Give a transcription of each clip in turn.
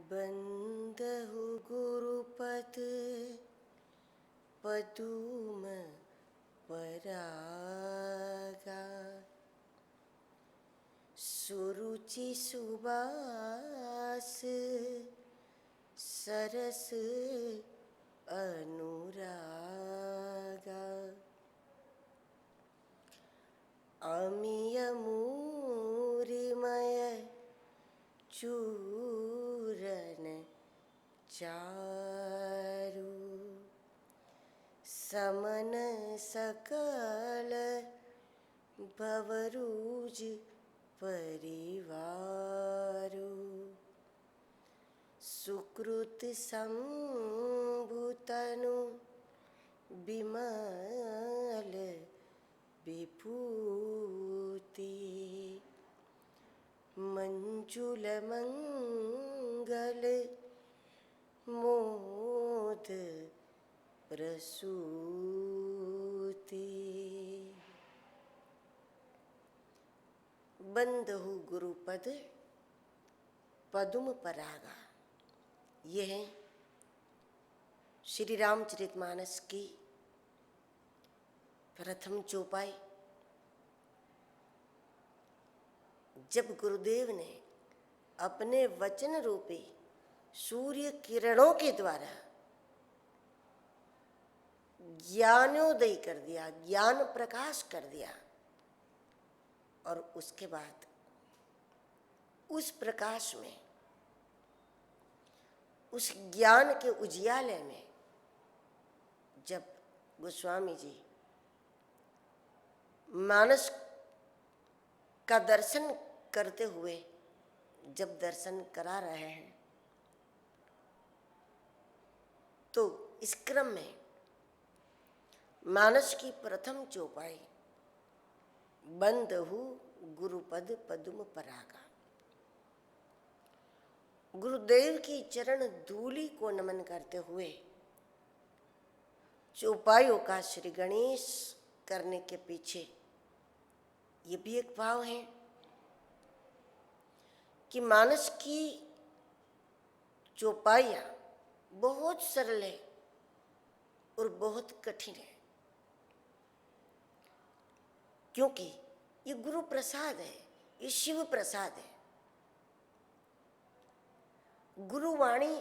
बंदहु गुरुपद पदुम परागा, सुरुचि सुबास सरस अनुरागा। अमिय मूरिमय चूरन चारु, समन सकल भवरूज परिवारु। सुकृत संभुतनु बिमल विभूति, मंजुल मंगल मोद प्रसूति। बंदहु गुरुपद पदुम परागा। यह है श्री रामचरितमानस की प्रथम चौपाई। जब गुरुदेव ने अपने वचन रूपी सूर्य किरणों के द्वारा ज्ञानोदय कर दिया, ज्ञान प्रकाश कर दिया, और उसके बाद उस प्रकाश में, उस ज्ञान के उजियाले में जब गोस्वामी जी मानस का दर्शन करते हुए जब दर्शन करा रहे हैं, तो इस क्रम में मानस की प्रथम चौपाई बंदहु गुरुपद पदुम परागा। गुरुदेव की चरण धूलि को नमन करते हुए चौपाइयों का श्री गणेश करने के पीछे ये भी एक भाव है कि मानस की चौपाइयाँ बहुत सरल है और बहुत कठिन है, क्योंकि ये गुरु प्रसाद है, ये शिव प्रसाद है। गुरुवाणी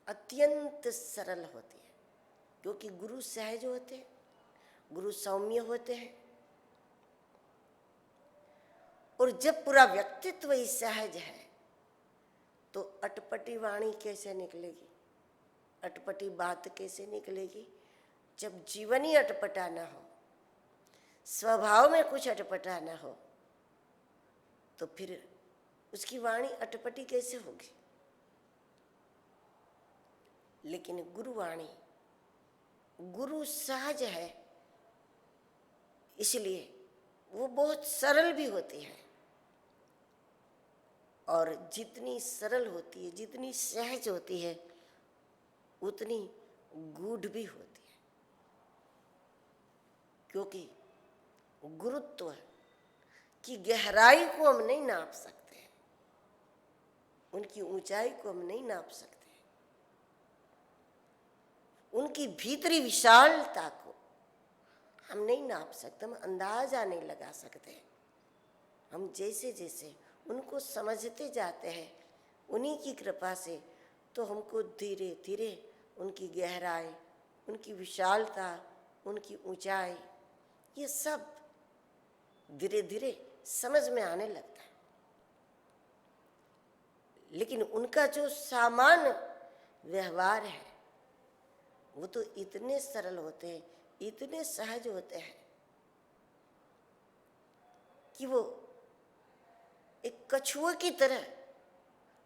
अत्यंत सरल होती है, क्योंकि गुरु सहज होते हैं, गुरु सौम्य होते हैं। और जब पूरा व्यक्तित्व ही सहज है तो अटपटी वाणी कैसे निकलेगी, अटपटी बात कैसे निकलेगी? जब जीवन ही अटपटा ना हो, स्वभाव में कुछ अटपटा ना हो, तो फिर उसकी वाणी अटपटी कैसे होगी? लेकिन गुरुवाणी, गुरु सहज है, इसलिए वो बहुत सरल भी होती है, और जितनी सरल होती है, जितनी सहज होती है, उतनी गूढ़ भी होती है। क्योंकि गुरुत्व की गहराई को हम नहीं नाप सकते, उनकी ऊंचाई को हम नहीं नाप सकते, उनकी भीतरी विशालता को हम नहीं नाप सकते, हम अंदाजा नहीं लगा सकते। हम जैसे जैसे उनको समझते जाते हैं उन्हीं की कृपा से, तो हमको धीरे धीरे उनकी गहराई, उनकी विशालता, उनकी ऊंचाई, ये सब धीरे धीरे समझ में आने लगता है। लेकिन उनका जो सामान्य व्यवहार है वो तो इतने सरल होते हैं, इतने सहज होते हैं कि वो एक कछुए की तरह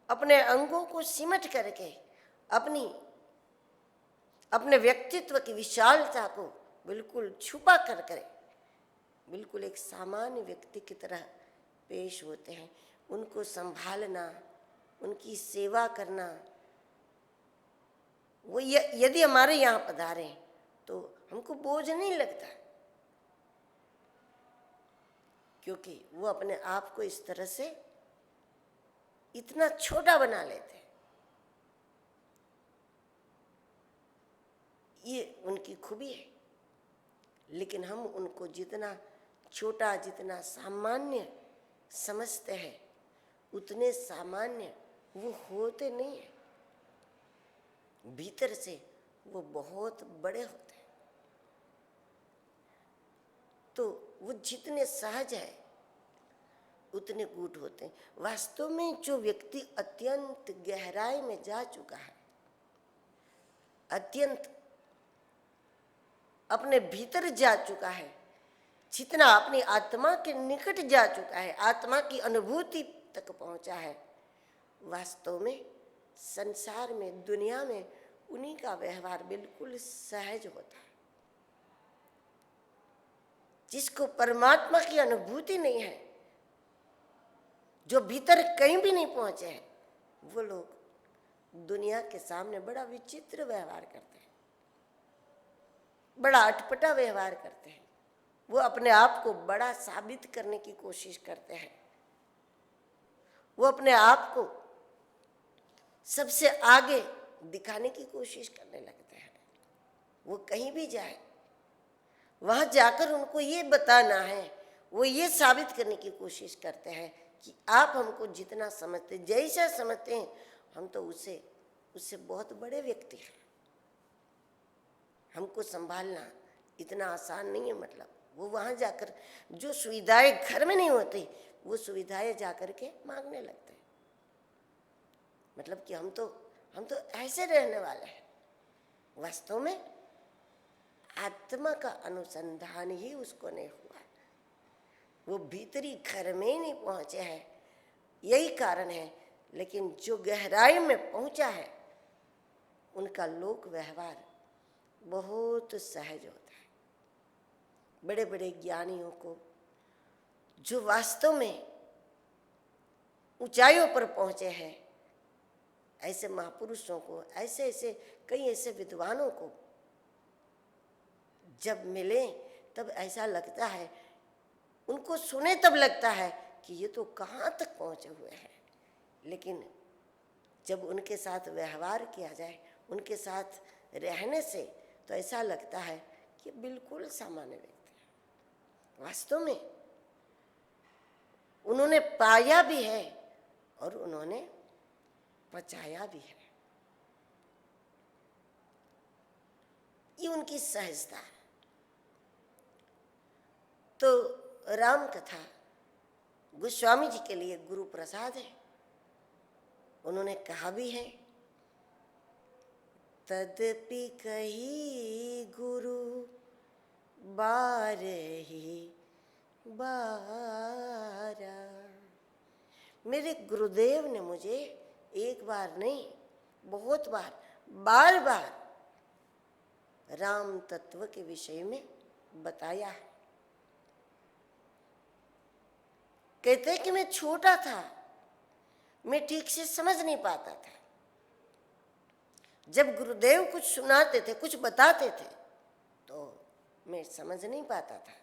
अपने अंगों को सिमट करके अपने व्यक्तित्व की विशालता को बिल्कुल छुपा कर बिल्कुल एक सामान्य व्यक्ति की तरह पेश होते हैं। उनको संभालना, उनकी सेवा करना, वो यदि हमारे यहाँ पधारे तो हमको बोझ नहीं लगता, क्योंकि वो अपने आप को इस तरह से इतना छोटा बना लेते हैं। ये उनकी खूबी है। लेकिन हम उनको जितना छोटा, जितना सामान्य समझते हैं, उतने सामान्य वो होते नहीं हैं। भीतर से वो बहुत बड़े होते हैं। तो वो जितने सहज है उतने गूढ़ होते हैं। वास्तव में जो व्यक्ति अत्यंत गहराई में जा चुका है, अत्यंत अपने भीतर जा चुका है, जितना अपनी आत्मा के निकट जा चुका है, आत्मा की अनुभूति तक पहुंचा है, वास्तव में संसार में, दुनिया में उन्हीं का व्यवहार बिल्कुल सहज होता है। जिसको परमात्मा की अनुभूति नहीं है, जो भीतर कहीं भी नहीं पहुंचे हैं, वो लोग दुनिया के सामने बड़ा विचित्र व्यवहार करते हैं, बड़ा अटपटा व्यवहार करते हैं। वो अपने आप को बड़ा साबित करने की कोशिश करते हैं। वो अपने आप को सबसे आगे दिखाने की कोशिश करने लगते हैं। वो कहीं भी जाए, वहां जाकर उनको ये बताना है, वो ये साबित करने की कोशिश करते हैं कि आप हमको जितना समझते, जैसा समझते हैं, हम तो उससे बहुत बड़े व्यक्ति हैं। हमको संभालना इतना आसान नहीं है। मतलब वो वहां जाकर जो सुविधाएं घर में नहीं होती, वो सुविधाएं जाकर के मांगने लगते हैं। मतलब कि हम तो ऐसे रहने वाले हैं। वास्तव में आत्मा का अनुसंधान ही उसको नहीं हुआ, वो भीतरी घर में ही नहीं पहुंचे हैं। यही कारण है। लेकिन जो गहराई में पहुंचा है, उनका लोक व्यवहार बहुत सहज होता है। बड़े बड़े ज्ञानियों को, जो वास्तव में ऊंचाइयों पर पहुंचे हैं, ऐसे महापुरुषों को, ऐसे कई ऐसे विद्वानों को जब मिले तब ऐसा लगता है, उनको सुने तब लगता है कि ये तो कहाँ तक पहुँचे हुए हैं। लेकिन जब उनके साथ व्यवहार किया जाए, उनके साथ रहने से, तो ऐसा लगता है कि बिल्कुल सामान्य व्यक्ति है। वास्तव में उन्होंने पाया भी है और उन्होंने पचाया भी है। ये उनकी सहजता है। तो राम कथा गोस्वामी जी के लिए गुरु प्रसाद है। उन्होंने कहा भी है, तदपि कही गुरु बारही बारा। मेरे गुरुदेव ने मुझे एक बार नहीं, बहुत बार, बार बार राम तत्व के विषय में बताया है। कहते हैं कि मैं छोटा था, मैं ठीक से समझ नहीं पाता था। जब गुरुदेव कुछ सुनाते थे, कुछ बताते थे, तो मैं समझ नहीं पाता था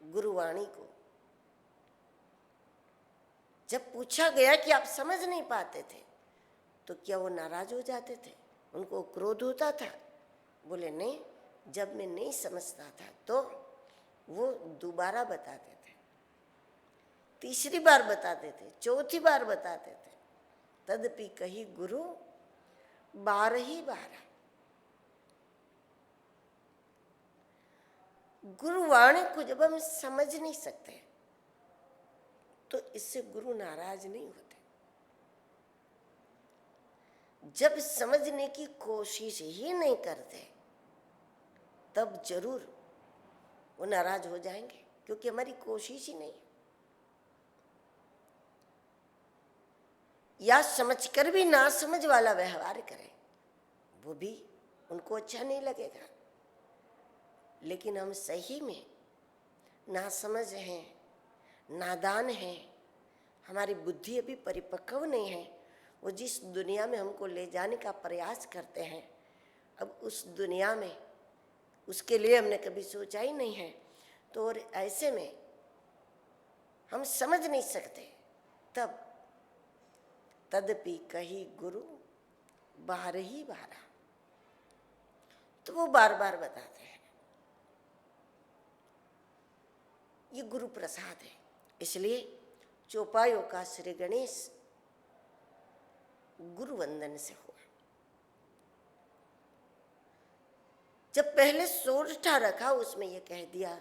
गुरुवाणी को। जब पूछा गया कि आप समझ नहीं पाते थे, तो क्या वो नाराज हो जाते थे, उनको क्रोध होता था? बोले नहीं, जब मैं नहीं समझता था तो वो दोबारा बताते थे, तीसरी बार बताते थे, चौथी बार बताते थे। तदपि कही गुरु बारही बारा। गुरुवाणी को जब हम समझ नहीं सकते, तो इससे गुरु नाराज नहीं होते। जब समझने की कोशिश ही नहीं करते, तब जरूर वो नाराज हो जाएंगे, क्योंकि हमारी कोशिश ही नहीं। या समझकर भी ना समझ वाला व्यवहार करें, वो भी उनको अच्छा नहीं लगेगा। लेकिन हम सही में ना समझ हैं, नादान हैं, हमारी बुद्धि अभी परिपक्व नहीं है। वो जिस दुनिया में हमको ले जाने का प्रयास करते हैं, अब उस दुनिया में उसके लिए हमने कभी सोचा ही नहीं है। तो और ऐसे में हम समझ नहीं सकते, तब तदपि कही गुरु बार ही बारा। तो वो बार बार बताते हैं, ये गुरु प्रसाद है। इसलिए चौपायों का श्री गणेश गुरु वंदन से हुआ। जब पहले सोरठा रखा उसमें यह कह दिया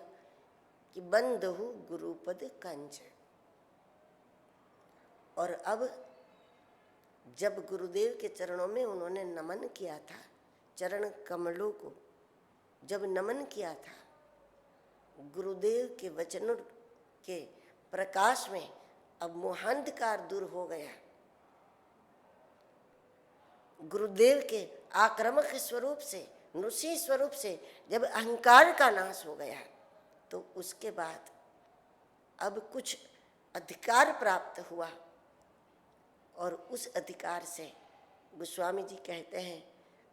कि बंदहु गुरुपद कंज। और अब जब गुरुदेव के चरणों में उन्होंने नमन किया था, चरण कमलों को जब नमन किया था, गुरुदेव के वचनों के प्रकाश में अब मोहांधकार दूर हो गया। गुरुदेव के आक्रामक स्वरूप से, नृसिंह स्वरूप से जब अहंकार का नाश हो गया, तो उसके बाद अब कुछ अधिकार प्राप्त हुआ। और उस अधिकार से गोस्वामी जी कहते हैं,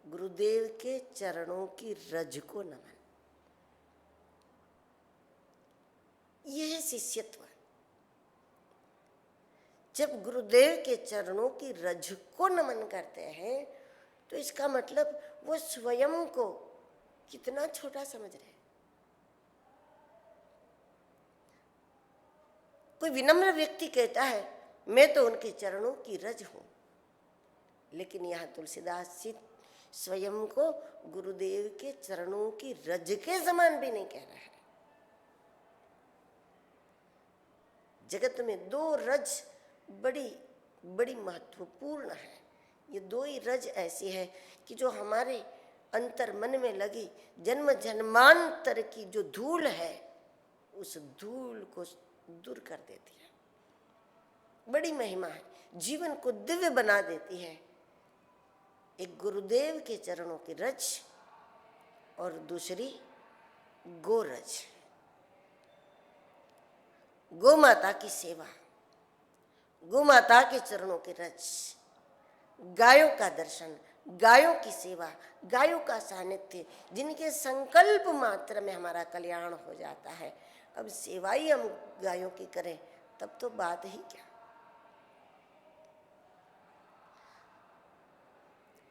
गुरुदेव के चरणों की रज को नमन। यह है शिष्यत्व। जब गुरुदेव के चरणों की रज को नमन करते हैं, तो इसका मतलब वो स्वयं को कितना छोटा समझ रहे हैं। कोई विनम्र व्यक्ति कहता है, मैं तो उनके चरणों की रज हूं, लेकिन यहां तुलसीदास जी स्वयं को गुरुदेव के चरणों की रज के समान भी नहीं कह रहा है। जगत में दो रज बड़ी बड़ी महत्वपूर्ण है। ये दो ही रज ऐसी है कि जो हमारे अंतर मन में लगी जन्म जन्मांतर की जो धूल है, उस धूल को दूर कर देती है। बड़ी महिमा है, जीवन को दिव्य बना देती है। एक गुरुदेव के चरणों की रज और दूसरी गोरज, गौ माता की सेवा, गौ माता के चरणों की रज, गायों का दर्शन, गायों की सेवा, गायों का सानिध्य, जिनके संकल्प मात्र में हमारा कल्याण हो जाता है। अब सेवा ही हम गायों की करें, तब तो बात ही क्या।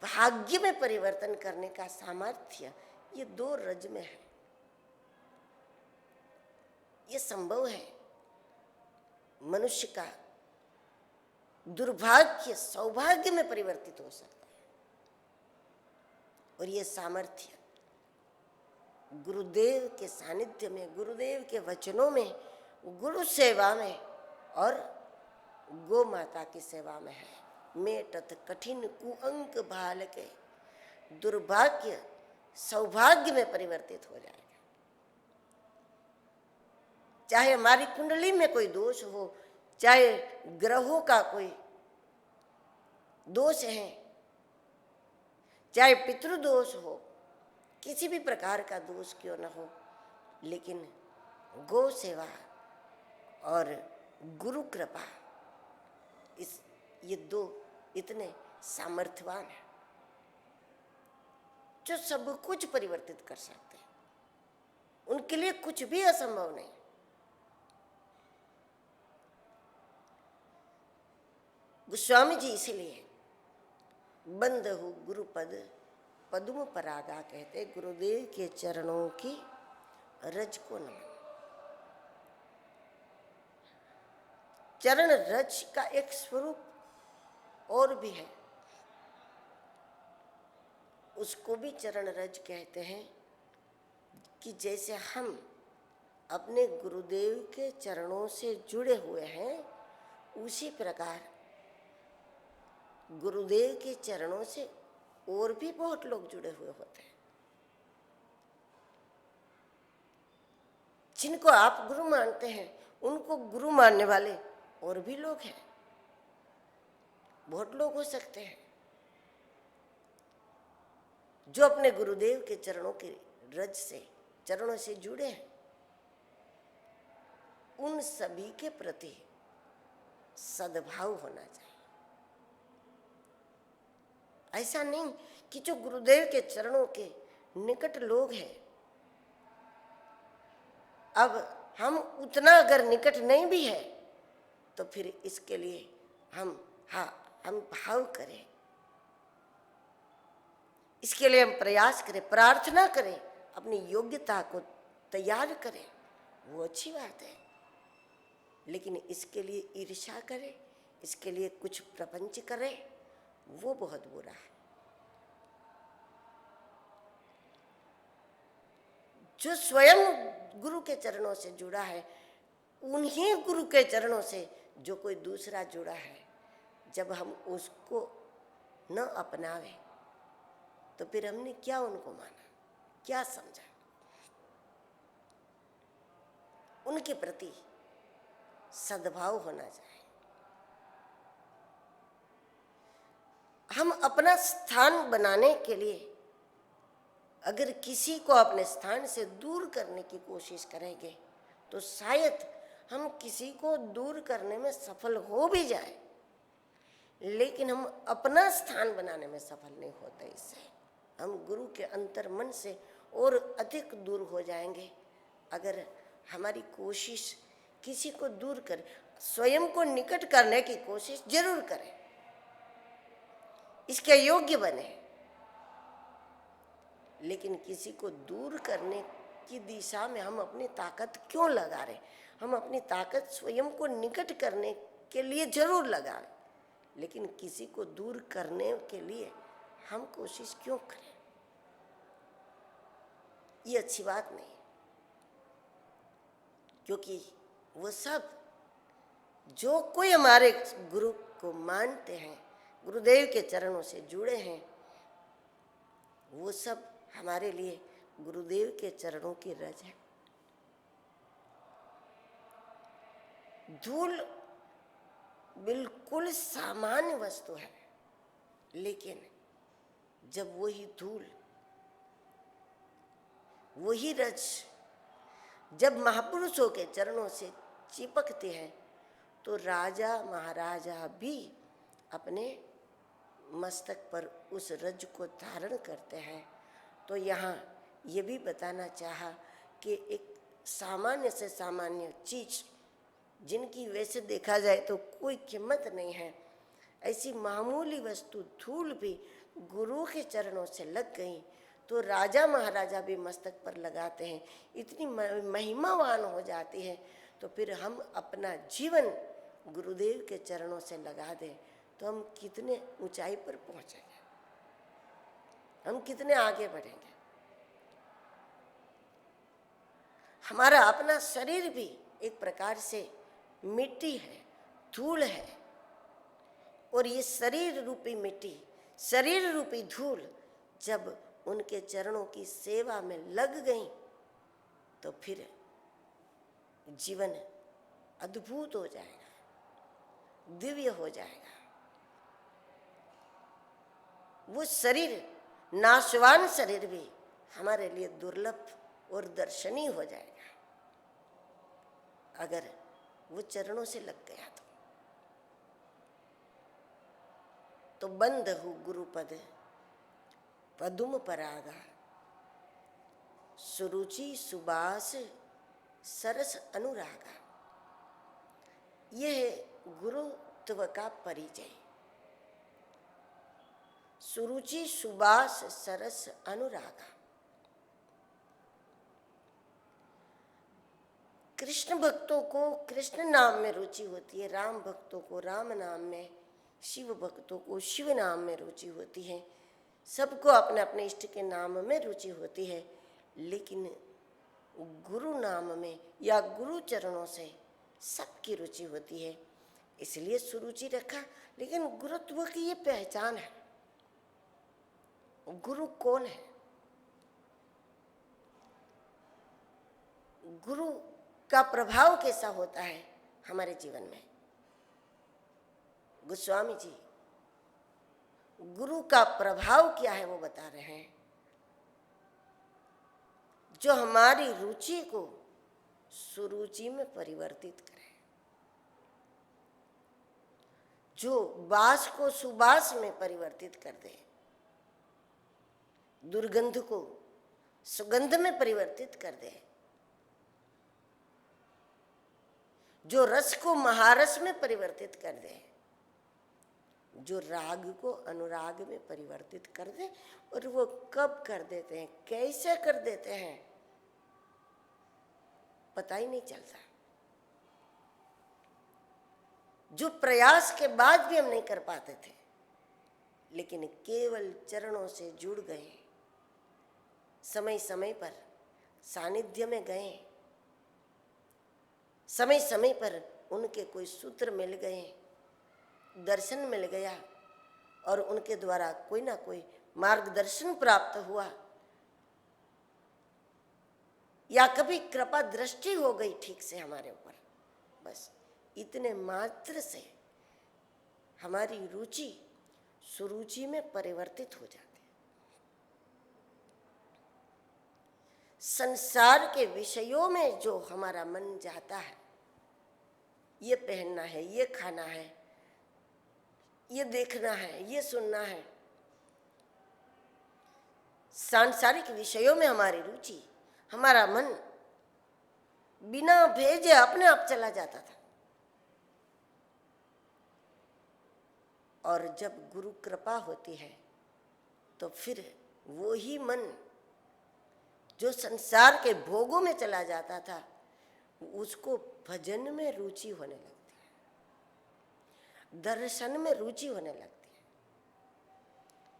भाग्य में परिवर्तन करने का सामर्थ्य ये दो रज में है। ये संभव है। मनुष्य का दुर्भाग्य सौभाग्य में परिवर्तित हो सकता है। और ये सामर्थ्य गुरुदेव के सानिध्य में, गुरुदेव के वचनों में, गुरु सेवा में और गौ माता की सेवा में है। मेटत कठिन कुअंक भाल के, दुर्भाग्य सौभाग्य में परिवर्तित हो जाएगा। चाहे हमारी कुंडली में कोई दोष हो, चाहे ग्रहों का कोई दोष है, चाहे पितृदोष हो, किसी भी प्रकार का दोष क्यों न हो, लेकिन गौ सेवा और गुरु कृपा, ये दो इतने सामर्थ्यवान हैं जो सब कुछ परिवर्तित कर सकते हैं। उनके लिए कुछ भी असंभव नहीं। गोस्वामी जी इसलिए बंदहु गुरुपद पद्म परागा कहते, गुरुदेव के चरणों की रज को नमन। चरण रज का एक स्वरूप और भी है, उसको भी चरण रज कहते हैं। कि जैसे हम अपने गुरुदेव के चरणों से जुड़े हुए हैं, उसी प्रकार गुरुदेव के चरणों से और भी बहुत लोग जुड़े हुए होते हैं। जिनको आप गुरु मानते हैं, उनको गुरु मानने वाले और भी लोग हैं, बहुत लोग हो सकते हैं जो अपने गुरुदेव के चरणों के रज से, चरणों से जुड़े हैं। उन सभी के प्रति सद्भाव होना चाहिए। ऐसा नहीं कि जो गुरुदेव के चरणों के निकट लोग हैं, अब हम उतना अगर निकट नहीं भी है, तो फिर इसके लिए हम हम भाव करें, इसके लिए हम प्रयास करें, प्रार्थना करें, अपनी योग्यता को तैयार करें, वो अच्छी बात है। लेकिन इसके लिए ईर्ष्या करें, इसके लिए कुछ प्रपंच करें, वो बहुत बुरा है। जो स्वयं गुरु के चरणों से जुड़ा है, उन्हीं गुरु के चरणों से जो कोई दूसरा जुड़ा है, जब हम उसको न अपनावे तो फिर हमने क्या उनको माना, क्या समझा? उनके प्रति सद्भाव होना चाहिए। हम अपना स्थान बनाने के लिए अगर किसी को अपने स्थान से दूर करने की कोशिश करेंगे तो शायद हम किसी को दूर करने में सफल हो भी जाए, लेकिन हम अपना स्थान बनाने में सफल नहीं होते। इससे हम गुरु के अंतर मन से और अधिक दूर हो जाएंगे। अगर हमारी कोशिश किसी को दूर कर, स्वयं को निकट करने की कोशिश जरूर करें, इसके योग्य बने, लेकिन किसी को दूर करने की दिशा में हम अपनी ताकत क्यों लगा रहे? हम अपनी ताकत स्वयं को निकट करने के लिए जरूर लगाएं, लेकिन किसी को दूर करने के लिए हम कोशिश क्यों करें? ये अच्छी बात नहीं, क्योंकि वो सब जो कोई हमारे गुरु को मानते हैं, गुरुदेव के चरणों से जुड़े हैं, वो सब हमारे लिए गुरुदेव के चरणों की रज है। धूल बिल्कुल सामान्य वस्तु है, लेकिन जब वही धूल, वही रज जब महापुरुषों के चरणों से चिपकती है तो राजा महाराजा भी अपने मस्तक पर उस रज को धारण करते हैं। तो यहाँ ये भी बताना चाहा कि एक सामान्य से सामान्य चीज जिनकी वैसे देखा जाए तो कोई कीमत नहीं है, ऐसी मामूली वस्तु धूल भी गुरु के चरणों से लग गई तो राजा महाराजा भी मस्तक पर लगाते हैं, इतनी महिमावान हो जाती है। तो फिर हम अपना जीवन गुरुदेव के चरणों से लगा दें तो हम कितने ऊंचाई पर पहुंचेंगे, हम कितने आगे बढ़ेंगे। हमारा अपना शरीर भी एक प्रकार से मिट्टी है, धूल है, और ये शरीर रूपी मिट्टी, शरीर रूपी धूल जब उनके चरणों की सेवा में लग गई तो फिर जीवन अद्भुत हो जाएगा, दिव्य हो जाएगा। वो शरीर, नाशवान शरीर भी हमारे लिए दुर्लभ और दर्शनीय हो जाएगा अगर वो चरणों से लग गया तो बंधहु गुरुपद पदुम परागा, सुरुचि सुबास सरस अनुरागा। यह है गुरुत्व का परिचय। सुरुचि सुबास सरस अनुरागा। कृष्ण भक्तों को कृष्ण नाम में रुचि होती है, राम भक्तों को राम नाम में, शिव भक्तों को शिव नाम में रुचि होती है। सबको अपने अपने इष्ट के नाम में रुचि होती है, लेकिन गुरु नाम में या गुरु चरणों से सबकी रुचि होती है, इसलिए सुरुचि रखा। लेकिन गुरुत्व की ये पहचान है। गुरु कौन है? गुरु का प्रभाव कैसा होता है हमारे जीवन में? गोस्वामी जी गुरु का प्रभाव क्या है वो बता रहे हैं। जो हमारी रुचि को सुरुचि में परिवर्तित करे, जो बास को सुबास में परिवर्तित कर दे, दुर्गंध को सुगंध में परिवर्तित कर दे, जो रस को महारस में परिवर्तित कर दे, जो राग को अनुराग में परिवर्तित कर दे। और वो कब कर देते हैं, कैसे कर देते हैं, पता ही नहीं चलता। जो प्रयास के बाद भी हम नहीं कर पाते थे, लेकिन केवल चरणों से जुड़ गए, समय समय पर सानिध्य में गए, समय समय पर उनके कोई सूत्र मिल गए, दर्शन मिल गया और उनके द्वारा कोई ना कोई मार्गदर्शन प्राप्त हुआ, या कभी कृपा दृष्टि हो गई ठीक से हमारे ऊपर, बस इतने मात्र से हमारी रुचि सुरुचि में परिवर्तित हो जाती है। संसार के विषयों में जो हमारा मन जाता है, ये पहनना है, ये खाना है, ये देखना है, ये सुनना है, सांसारिक विषयों में हमारी रुचि, हमारा मन बिना भेजे अपने आप चला जाता था। और जब गुरु कृपा होती है तो फिर वो ही मन जो संसार के भोगों में चला जाता था, उसको भजन में रुचि होने लगती है, दर्शन में रुचि होने लगती है।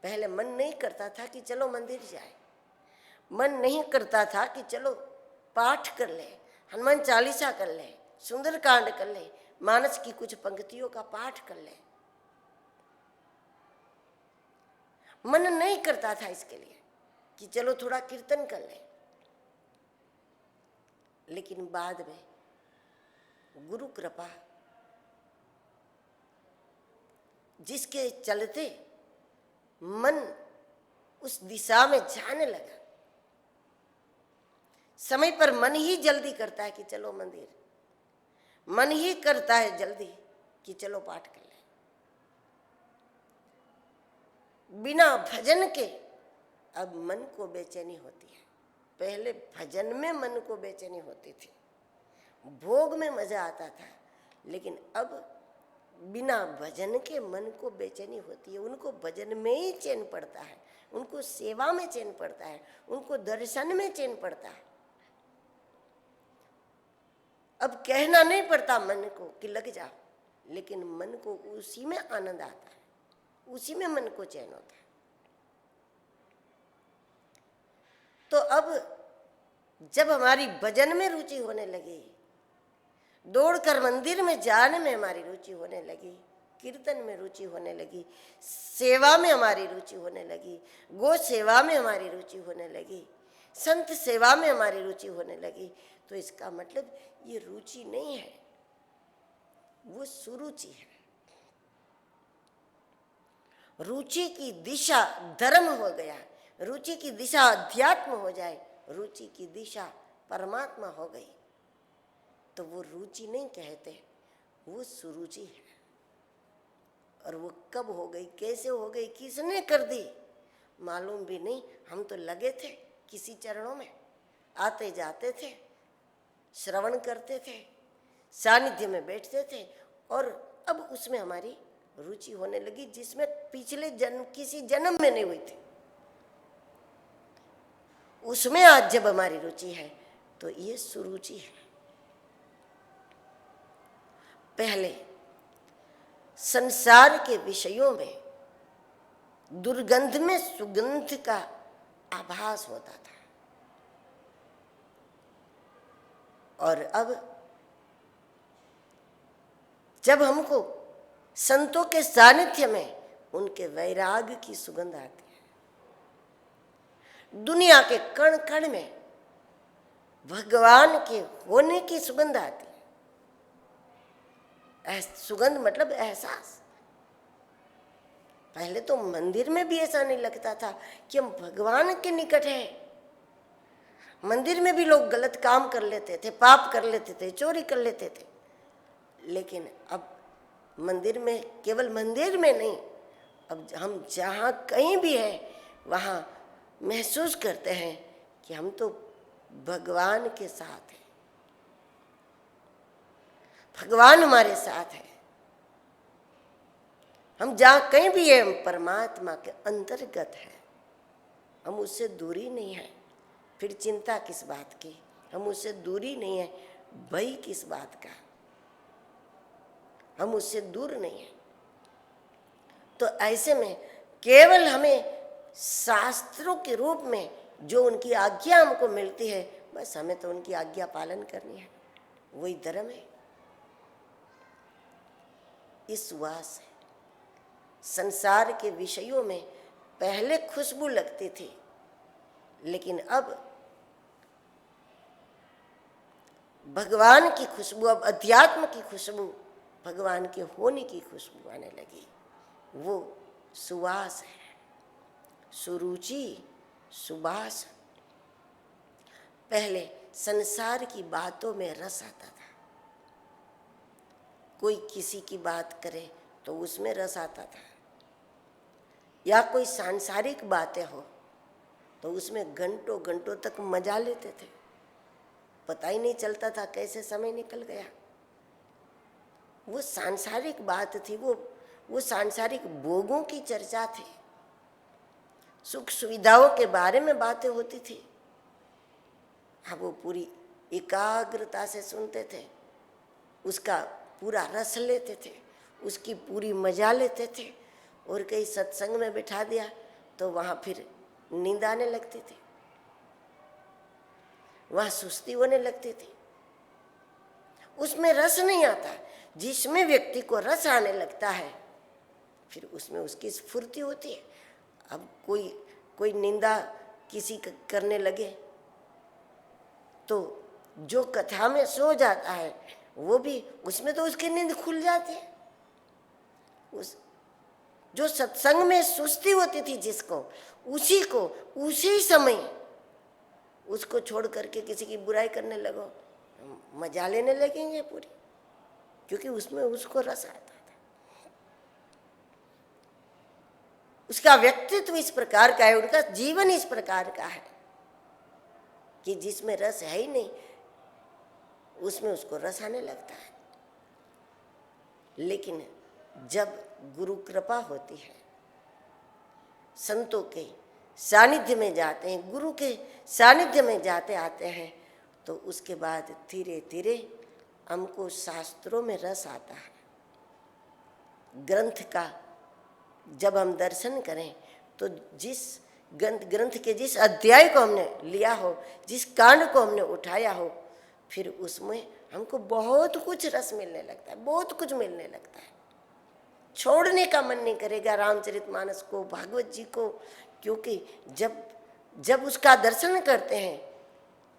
पहले मन नहीं करता था कि चलो मंदिर जाए, मन नहीं करता था कि चलो पाठ कर ले, हनुमान चालीसा कर ले, सुंदरकांड कर ले, मानस की कुछ पंक्तियों का पाठ कर ले। मन नहीं करता था इसके लिए कि चलो थोड़ा कीर्तन कर ले। लेकिन बाद में गुरु कृपा जिसके चलते मन उस दिशा में जाने लगा, समय पर मन ही जल्दी करता है कि चलो मंदिर, मन ही करता है जल्दी कि चलो पाठ कर ले। बिना भजन के अब मन को बेचैनी होती है। पहले भजन में मन को बेचैनी होती थी, भोग में मजा आता था, लेकिन अब बिना भजन के मन को बेचैनी होती है। उनको भजन में ही चैन पड़ता है, उनको सेवा में चैन पड़ता है, उनको दर्शन में चैन पड़ता है। अब कहना नहीं पड़ता मन को कि लग जाओ, लेकिन मन को उसी में आनंद आता है, उसी में मन को चैन होता है। तो अब जब हमारी भजन में रुचि होने लगी, दौड़कर मंदिर में जाने में हमारी रुचि होने लगी, कीर्तन में रुचि होने लगी, सेवा में हमारी रुचि होने लगी, गो सेवा में हमारी रुचि होने लगी, संत सेवा में हमारी रुचि होने लगी, तो इसका मतलब ये रुचि नहीं है, वो सुरुचि है। रुचि की दिशा धर्म हो गया, रुचि की दिशा अध्यात्म हो जाए, रुचि की दिशा परमात्मा हो गई, तो वो रुचि नहीं कहते, वो सुरुचि है। और वो कब हो गई, कैसे हो गई, किसने कर दी, मालूम भी नहीं। हम तो लगे थे किसी चरणों में, आते जाते थे, श्रवण करते थे, सानिध्य में बैठते थे, और अब उसमें हमारी रुचि होने लगी, जिसमें पिछले जन्म किसी जन्म में नहीं हुई थी, उसमें आज जब हमारी रुचि है तो ये सुरुचि है। पहले संसार के विषयों में दुर्गंध में सुगंध का आभास होता था, और अब जब हमको संतों के सानिध्य में उनके वैराग की सुगंध आती है, दुनिया के कण कण में भगवान के होने की सुगंध आती है। सुगंध मतलब एहसास। पहले तो मंदिर में भी ऐसा नहीं लगता था कि हम भगवान के निकट हैं। मंदिर में भी लोग गलत काम कर लेते थे, पाप कर लेते थे, चोरी कर लेते थे, लेकिन अब मंदिर में, केवल मंदिर में नहीं, अब हम जहाँ कहीं भी हैं वहाँ महसूस करते हैं कि हम तो भगवान के साथ हैं, भगवान हमारे साथ है। हम जहाँ कहीं भी है, हम परमात्मा के अंतर्गत है, हम उससे दूरी नहीं है। फिर चिंता किस बात की, हम उससे दूरी नहीं है, भय किस बात का, हम उससे दूर नहीं है। तो ऐसे में केवल हमें शास्त्रों के रूप में जो उनकी आज्ञा हमको मिलती है, बस हमें तो उनकी आज्ञा पालन करनी है, वही धर्म है। इस वास है। संसार के विषयों में पहले खुशबू लगती थी, लेकिन अब भगवान की खुशबू, अब अध्यात्म की खुशबू, भगवान के होने की खुशबू आने लगी। वो सुवास है, सुरुचि, सुबास। पहले संसार की बातों में रस आता था, कोई किसी की बात करे तो उसमें रस आता था, या कोई सांसारिक बातें हो तो उसमें घंटों घंटों तक मजा लेते थे, पता ही नहीं चलता था कैसे समय निकल गया। वो सांसारिक बात थी, वो सांसारिक भोगों की चर्चा थी, सुख सुविधाओं के बारे में बातें होती थी। हाँ, वो पूरी एकाग्रता से सुनते थे, उसका पूरा रस लेते थे, उसकी पूरी मजा लेते थे। और कहीं सत्संग में बिठा दिया तो वहाँ फिर नींद आने लगती थी, वहाँ सुस्ती होने लगती थी, उसमें रस नहीं आता। जिसमें व्यक्ति को रस आने लगता है फिर उसमें उसकी स्फूर्ति होती है। अब कोई निंदा किसी करने लगे तो जो कथा में सो जाता है वो भी, उसमें तो उसकी नींद खुल जाती है। जो सत्संग में सुस्ती होती थी जिसको, उसी को उसी समय उसको छोड़ करके किसी की बुराई करने लगो, मजा लेने लगेंगे पूरी, क्योंकि उसमें उसको रस आता था। उसका व्यक्तित्व इस प्रकार का है, उनका जीवन इस प्रकार का है कि जिसमें रस है ही नहीं उसमें उसको रस आने लगता है। लेकिन जब गुरु कृपा होती है, संतों के सानिध्य में जाते हैं, गुरु के सानिध्य में जाते आते हैं, तो उसके बाद धीरे धीरे हमको शास्त्रों में रस आता है। ग्रंथ का जब हम दर्शन करें तो जिस ग्रंथ के जिस अध्याय को हमने लिया हो, जिस कांड को हमने उठाया हो, फिर उसमें हमको बहुत कुछ रस मिलने लगता है, बहुत कुछ मिलने लगता है। छोड़ने का मन नहीं करेगा रामचरितमानस को, भागवत जी को, क्योंकि जब उसका दर्शन करते हैं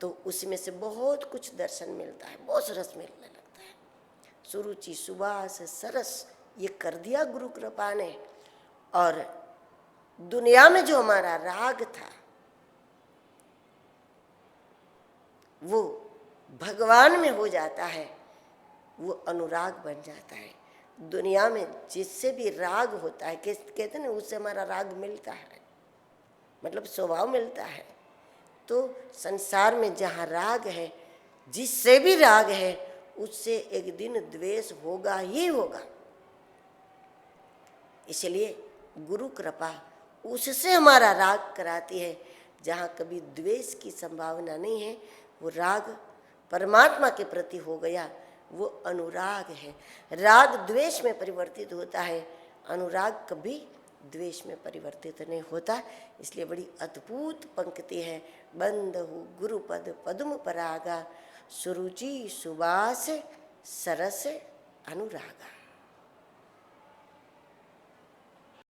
तो उसमें से बहुत कुछ दर्शन मिलता है, बहुत रस मिलने लगता है। सुरुचि, सुबास, सरस ये कर दिया गुरु कृपा ने। और दुनिया में जो हमारा राग था वो भगवान में हो जाता है, वो अनुराग बन जाता है। दुनिया में जिससे भी राग होता है, कहते हैं ना, उससे हमारा राग मिलता है, मतलब स्वभाव मिलता है। तो संसार में जहाँ राग है, जिससे भी राग है, उससे एक दिन द्वेष होगा ही होगा। इसलिए गुरु कृपा उससे हमारा राग कराती है। जहाँ कभी द्वेष की संभावना नहीं है, वो राग परमात्मा के प्रति हो गया, वो अनुराग है। राग द्वेष में परिवर्तित होता है, अनुराग कभी द्वेष में परिवर्तित नहीं होता। इसलिए बड़ी अद्भुत पंक्ति है, बंधु गुरुपद पद्म परागा, सुरुचि सुबास सरस अनुरागा।